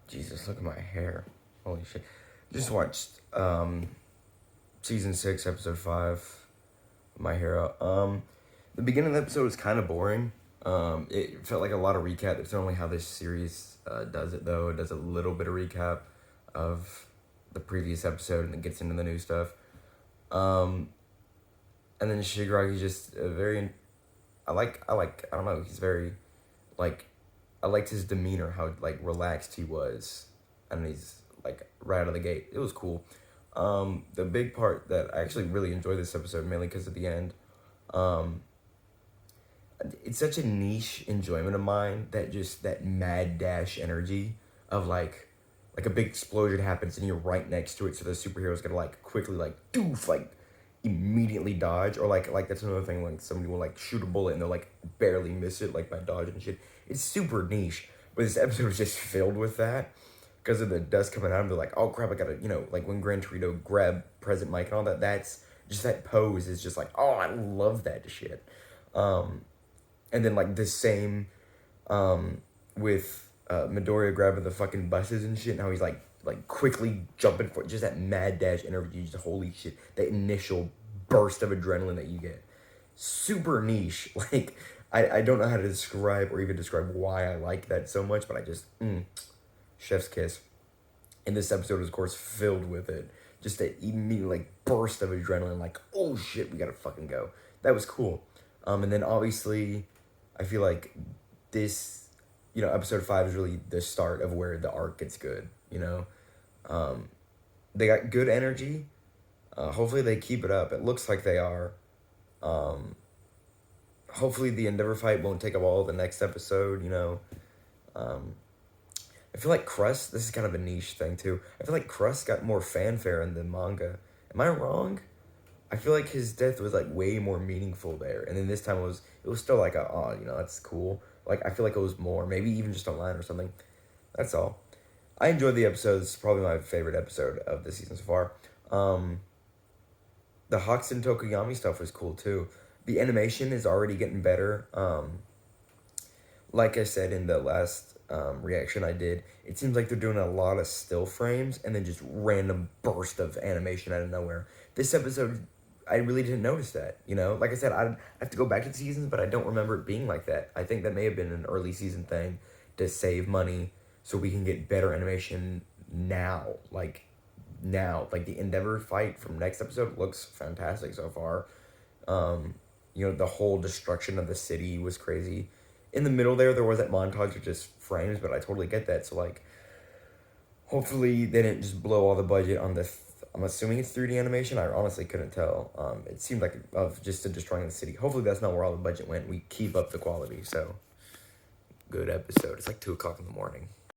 Jesus, look at my hair. Holy shit. Just watched season 6, episode 5, My Hero. The beginning of the episode was kind of boring. It felt like a lot of recap. That's normally how this series does it, though. It does a little bit of recap of the previous episode and then gets into the new stuff. And then Shigaragi's just a very, I don't know, he's very, like, I liked his demeanor, how, like, relaxed he was. And he's, like, right out of the gate. It was cool. The big part that I actually really enjoyed this episode, mainly because at the end, it's such a niche enjoyment of mine, that mad dash energy of, like a big explosion happens and you're right next to it, so the superhero's gonna, like, quickly, like, doof, like, immediately dodge, or like that's another thing, like somebody will, like, shoot a bullet and they'll, like, barely miss it, like, by dodging and shit. It's super niche, but this episode was just filled with that because of the dust coming out. And they're like, oh crap, I gotta, like when Gran Torino grabbed President Mike and all that. That's just, that pose is just like, oh, I love that shit. And then, like, the same with Midoriya grabbing the fucking buses and shit, and how he's like quickly jumping for just that mad dash energy. Just holy shit, that initial burst of adrenaline that you get. Super niche. Like, I don't know how to describe or even describe why I like that so much, but I just chef's kiss. And this episode was, of course, filled with it. Just that immediate, like, burst of adrenaline, like, oh shit, we gotta fucking go. That was cool. And then obviously, I feel like this, episode 5 is really the start of where the arc gets good, They got good energy. Hopefully they keep it up. It looks like they are. Hopefully the Endeavor fight won't take up all the next episode, I feel like Crust, this is kind of a niche thing too. I feel like Crust got more fanfare in the manga. Am I wrong? I feel like his death was, like, way more meaningful there. And then this time it was still like that's cool. Like, I feel like it was more, maybe even just a line or something. That's all. I enjoyed the episode. It's probably my favorite episode of the season so far. The Hoxton Tokoyami stuff was cool too. The animation is already getting better. Like I said in the last reaction I did, it seems like they're doing a lot of still frames and then just random burst of animation out of nowhere. This episode, I really didn't notice that, Like I said, I have to go back to the seasons, but I don't remember it being like that. I think that may have been an early season thing to save money so we can get better animation now. Like, the Endeavor fight from next episode looks fantastic so far. The whole destruction of the city was crazy. In the middle there was that montage of just frames, but I totally get that. So, like, hopefully they didn't just blow all the budget on the I'm assuming it's 3D animation. I honestly couldn't tell. It seemed like of just to destroying the city. Hopefully that's not where all the budget went. We keep up the quality. So, good episode. It's like 2 o'clock in the morning.